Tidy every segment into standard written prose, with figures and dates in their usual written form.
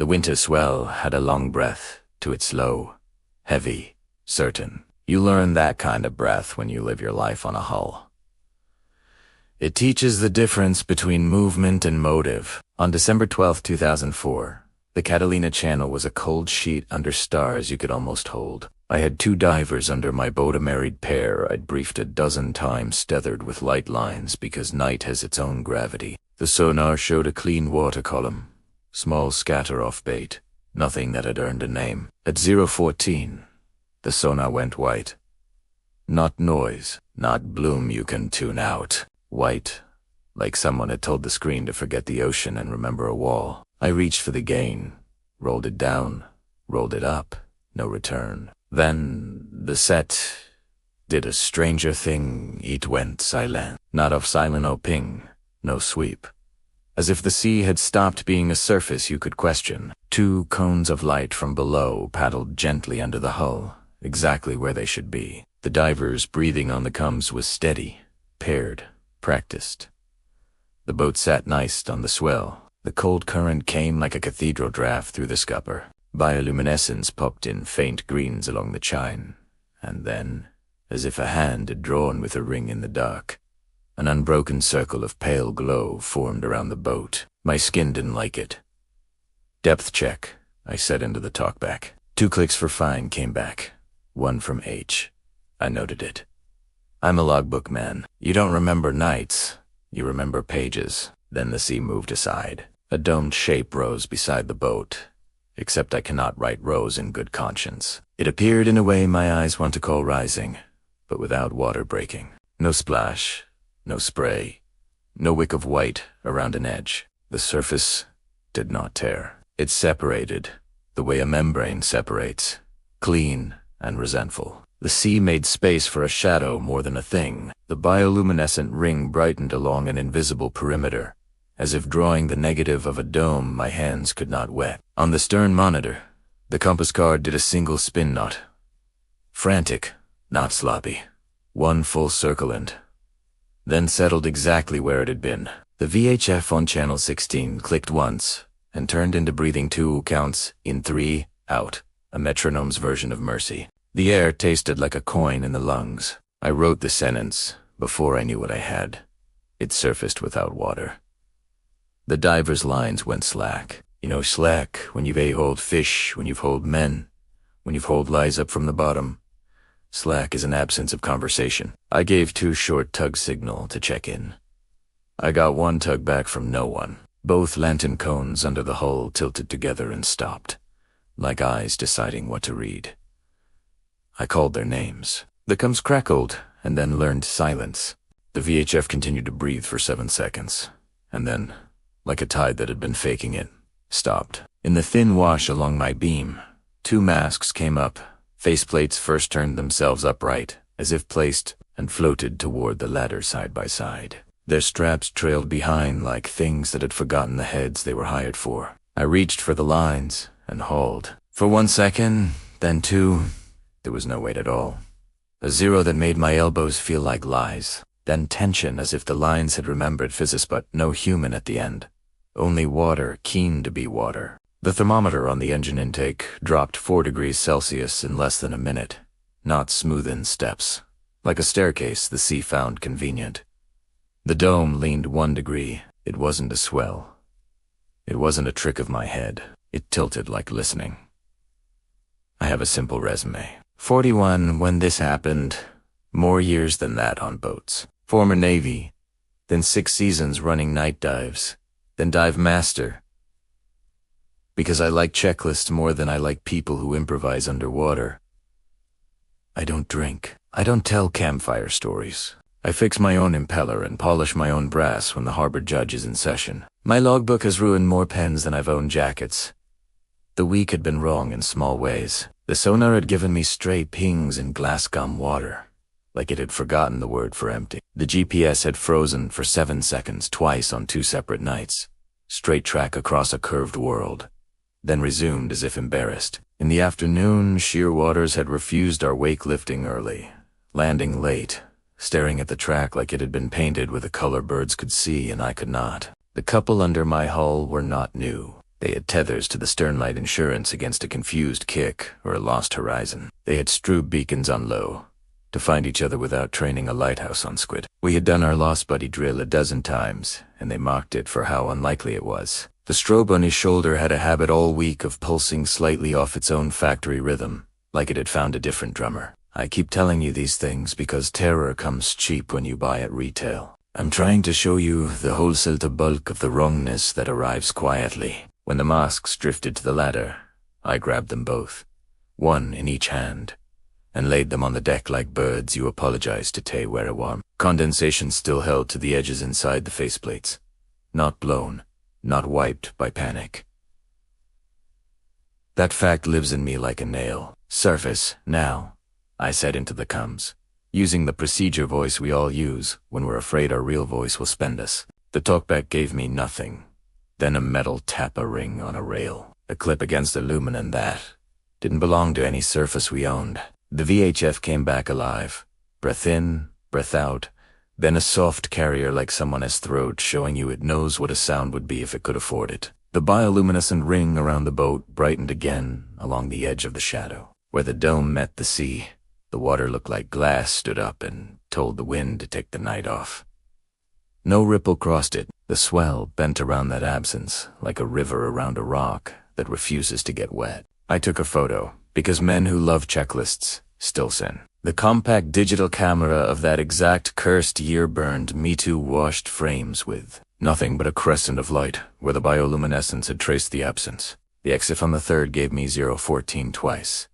The winter swell had a long breath to it, slow, heavy, certain. You learn that kind of breath when you live your life on a hull. It teaches the difference between movement and motive. On December 12, 2004, the Catalina Channel was a cold sheet under stars you could almost hold. I had 2 divers under my boat, a married pair I'd briefed a dozen times, tethered with light lines because night has its own gravity. The sonar showed a clean water column, small scatter-off bait, nothing that had earned a name. At 0:14, the sonar went white. Not noise, not bloom you can tune out. White, like someone had told the screen to forget the ocean and remember a wall. I reached for the gain, rolled it down, rolled it up, no return. Then the set did a stranger thing. It went silent. Not off silent, no ping, no sweep. As if the sea had stopped being a surface you could question. 2 cones of light from below paddled gently under the hull, exactly where they should be. The divers' breathing on the combs was steady, paired, practiced. The boat sat nice on the swell. The cold current came like a cathedral draft through the scupper. Bioluminescence popped in faint greens along the chine, and then, as if a hand had drawn with a ring in the dark, an unbroken circle of pale glow formed around the boat. My skin didn't like it. Depth check, I said into the talkback. 2 clicks for fine came back. 1 from H. I noted it. I'm a logbook man. You don't remember nights, you remember pages. Then the sea moved aside. A domed shape rose beside the boat, except I cannot write rose in good conscience. It appeared in a way my eyes want to call rising, but without water breaking. No splash, no spray, no wick of white around an edge. The surface did not tear. It separated, the way a membrane separates, clean and resentful. The sea made space for a shadow more than a thing. The bioluminescent ring brightened along an invisible perimeter, as if drawing the negative of a dome my hands could not wet. On the stern monitor, the compass card did a single spin knot. Frantic, not sloppy. 1 full circle and then settled exactly where it had been. The VHF on channel 16 clicked once and turned into breathing 2 counts in 3, out, a metronome's version of mercy. The air tasted like a coin in the lungs. I wrote the sentence before I knew what I had. It surfaced without water. The diver's lines went slack. You know slack when you've a-holed fish, when you've holed men, when you've holed lies up from the bottom. Slack is an absence of conversation. I gave 2 short tug signal to check in. I got 1 tug back from no one. Both lantern cones under the hull tilted together and stopped, like eyes deciding what to read. I called their names. The combs crackled and then learned silence. The VHF continued to breathe for 7 seconds, and then, like a tide that had been faking it, stopped. In the thin wash along my beam, 2 masks came up. Faceplates first turned themselves upright, as if placed, and floated toward the ladder side by side. Their straps trailed behind like things that had forgotten the heads they were hired for. I reached for the lines and hauled. For 1 second, then 2, there was no weight at all. A 0 that made my elbows feel like lies. Then tension as if the lines had remembered physics, but no human at the end. Only water, keen to be water. The thermometer on the engine intake dropped 4 degrees Celsius in less than a minute. Not smooth in steps. Like a staircase the sea found convenient. The dome leaned 1 degree. It wasn't a swell. It wasn't a trick of my head. It tilted like listening. I have a simple resume. 41 when this happened. More years than that on boats. Former Navy. Then 6 seasons running night dives. Then dive master. Because I like checklists more than I like people who improvise underwater. I don't drink. I don't tell campfire stories. I fix my own impeller and polish my own brass when the harbor judge is in session. My logbook has ruined more pens than I've owned jackets. The week had been wrong in small ways. The sonar had given me stray pings in glass gum water, like it had forgotten the word for empty. The GPS had frozen for 7 seconds twice on 2 separate nights. Straight track across a curved world. Then resumed as if embarrassed. In the afternoon, sheer waters had refused our wake lifting early, landing late, staring at the track like it had been painted with a color birds could see and I could not. The couple under my hull were not new. They had tethers to the sternlight insurance against a confused kick or a lost horizon. They had strube beacons on low, to find each other without training a lighthouse on squid. We had done our lost buddy drill a dozen times, and they mocked it for how unlikely it was. The strobe on his shoulder had a habit all week of pulsing slightly off its own factory rhythm, like it had found a different drummer. I keep telling you these things because terror comes cheap when you buy at retail. I'm trying to show you the wholesale to bulk of the wrongness that arrives quietly. When the masks drifted to the ladder, I grabbed them both, one in each hand, and laid them on the deck like birds you apologized to Tay Werewam. Condensation still held to the edges inside the faceplates, not blown, not wiped by panic. That fact lives in me like a nail. Surface, now, I said into the comms, using the procedure voice we all use when we're afraid our real voice will spend us. The talkback gave me nothing. Then a metal tapper ring on a rail. A clip against aluminum that didn't belong to any surface we owned. The VHF came back alive. Breath in, breath out, then a soft carrier like someone's throat showing you it knows what a sound would be if it could afford it. The bioluminescent ring around the boat brightened again along the edge of the shadow. Where the dome met the sea, the water looked like glass stood up and told the wind to take the night off. No ripple crossed it. The swell bent around that absence like a river around a rock that refuses to get wet. I took a photo, because men who love checklists still sin. The compact digital camera of that exact cursed year burned Me Too washed frames with nothing but a crescent of light where the bioluminescence had traced the absence. The EXIF on the third gave me 014 twice.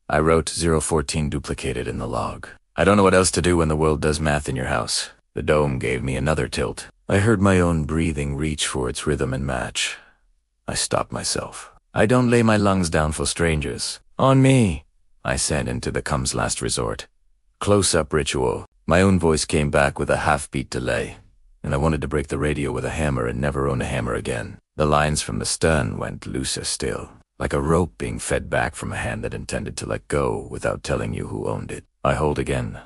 I wrote 014 duplicated in the log. I don't know what else to do when the world does math in your house. The dome gave me another tilt. I heard my own breathing reach for its rhythm and match. I stopped myself. I don't lay my lungs down for strangers. On me, I said into the come's last resort. Close-up ritual. My own voice came back with a half-beat delay, and I wanted to break the radio with a hammer and never own a hammer again. The lines from the stern went looser still, like a rope being fed back from a hand that intended to let go without telling you who owned it. I hold again.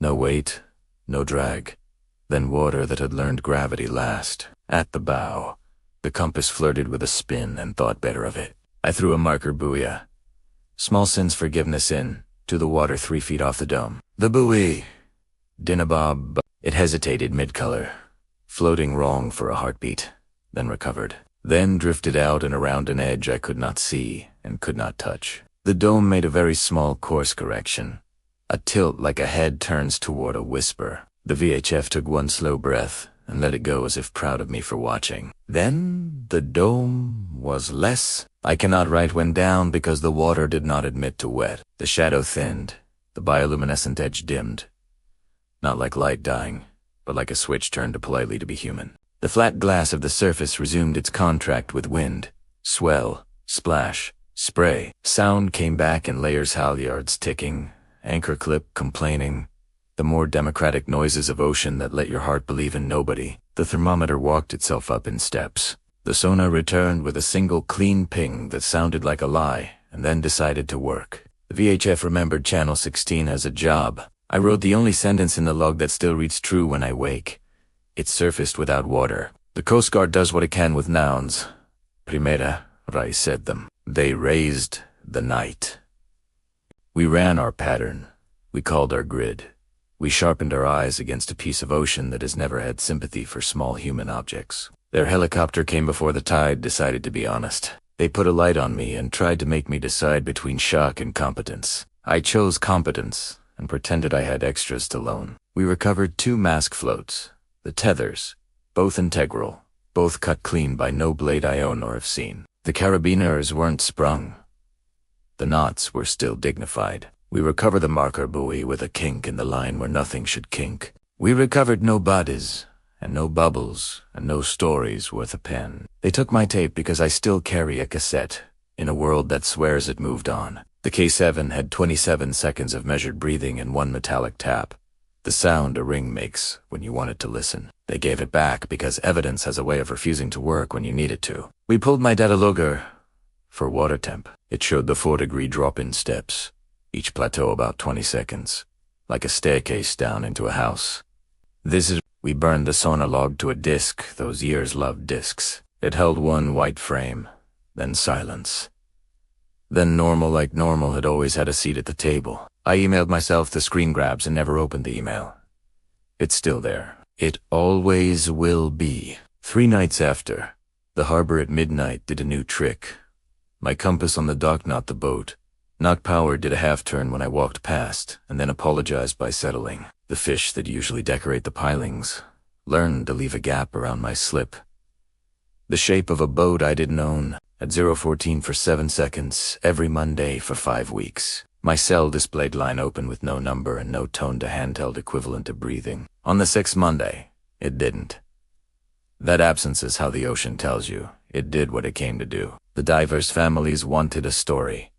No weight, no drag. Then water that had learned gravity last. At the bow, the compass flirted with a spin and thought better of it. I threw a marker buoy. Small sins forgiveness in, to the water 3 feet off the dome. The buoy. Dinnabob. It hesitated mid-color, floating wrong for a heartbeat, then recovered. Then drifted out and around an edge I could not see and could not touch. The dome made a very small course correction. A tilt like a head turns toward a whisper. The VHF took one slow breath and let it go as if proud of me for watching. Then the dome was less. I cannot write when down because the water did not admit to wet. The shadow thinned. The bioluminescent edge dimmed. Not like light dying, but like a switch turned to politely to be human. The flat glass of the surface resumed its contract with wind. Swell, splash, spray. Sound came back in layers, halyards ticking, anchor clip complaining. The more democratic noises of ocean that let your heart believe in nobody. The thermometer walked itself up in steps. The sonar returned with a single clean ping that sounded like a lie, and then decided to work. The VHF remembered Channel 16 has a job. I wrote the only sentence in the log that still reads true when I wake. It surfaced without water. The Coast Guard does what it can with nouns. Primera, Rai said them. They raised the night. We ran our pattern. We called our grid. We sharpened our eyes against a piece of ocean that has never had sympathy for small human objects. Their helicopter came before the tide decided to be honest. They put a light on me and tried to make me decide between shock and competence. I chose competence and pretended I had extras to loan. We recovered 2 mask floats. The tethers, both integral, both cut clean by no blade I own or have seen. The carabiners weren't sprung. The knots were still dignified. We recovered the marker buoy with a kink in the line where nothing should kink. We recovered no bodies, and no bubbles, and no stories worth a pen. They took my tape because I still carry a cassette, in a world that swears it moved on. The K7 had 27 seconds of measured breathing and 1 metallic tap. The sound a ring makes when you want it to listen. They gave it back because evidence has a way of refusing to work when you need it to. We pulled my data logger for water temp. It showed the 4-degree drop-in steps, each plateau about 20 seconds, like a staircase down into a house. We burned the sonar log to a disk. Those years loved disks. It held one white frame, then silence. Then normal like normal had always had a seat at the table. I emailed myself the screen grabs and never opened the email. It's still there. It always will be. 3 nights after, the harbor at midnight did a new trick. My compass on the dock knocked the boat. Knock Power did a half-turn when I walked past, and then apologized by settling. The fish that usually decorate the pilings learned to leave a gap around my slip. The shape of a boat I didn't own, at 014 for 7 seconds, every Monday for 5 weeks. My cell displayed line open with no number and no tone to handheld equivalent to breathing. On the 6th Monday, it didn't. That absence is how the ocean tells you. It did what it came to do. The divers' families wanted a story.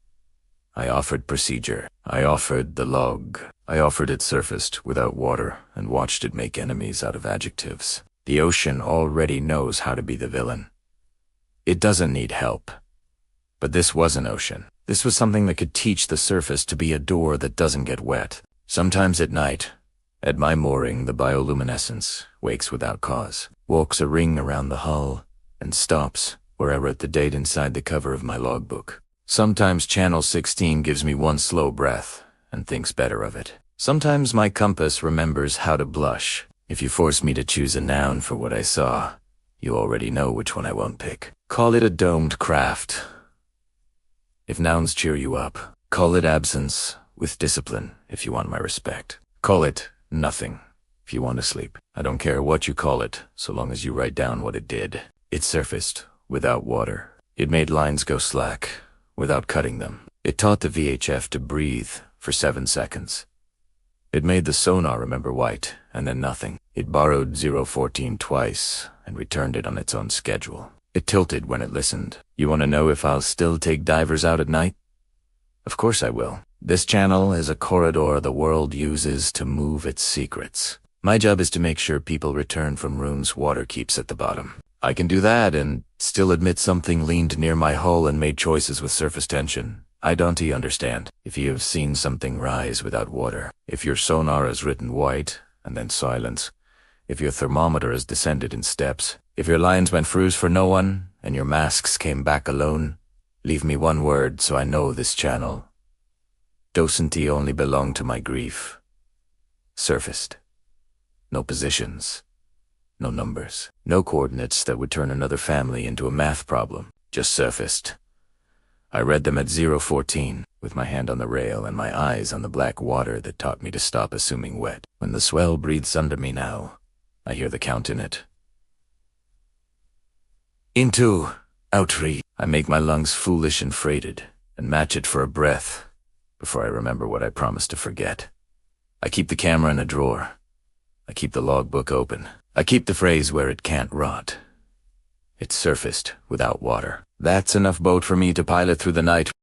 I offered procedure. I offered the log. I offered it surfaced without water and watched it make enemies out of adjectives. The ocean already knows how to be the villain. It doesn't need help. But this was an ocean. This was something that could teach the surface to be a door that doesn't get wet. Sometimes at night, at my mooring, the bioluminescence wakes without cause, walks a ring around the hull, and stops where I wrote the date inside the cover of my logbook. Sometimes Channel 16 gives me one slow breath and thinks better of it. Sometimes my compass remembers how to blush. If you force me to choose a noun for what I saw, you already know which one I won't pick. Call it a domed craft. If nouns cheer you up, call it absence with discipline if you want my respect. Call it nothing if you want to sleep. I don't care what you call it, so long as you write down what it did. It surfaced without water. It made lines go slack without cutting them. It taught the VHF to breathe for 7 seconds. It made the sonar remember white and then nothing. It borrowed 014 twice and returned it on its own schedule. It tilted when it listened. You want to know if I'll still take divers out at night? Of course I will. This channel is a corridor the world uses to move its secrets. My job is to make sure people return from rooms water keeps at the bottom. I can do that and still admit something leaned near my hull and made choices with surface tension. I don't understand. If you have seen something rise without water, if your sonar has written white and then silence, if your thermometer has descended in steps, if your lines went froze for no one and your masks came back alone, leave me one word so I know this channel doesn't only belong to my grief. Surfaced. No positions. No numbers. No coordinates that would turn another family into a math problem. Just surfaced. I read them at 014, with my hand on the rail and my eyes on the black water that taught me to stop assuming wet. When the swell breathes under me now, I hear the count in it. Into, out-re. I make my lungs foolish and freighted, and match it for a breath, before I remember what I promised to forget. I keep the camera in a drawer. I keep the logbook open. I keep the phrase where it can't rot. It surfaced without water. That's enough boat for me to pilot through the night.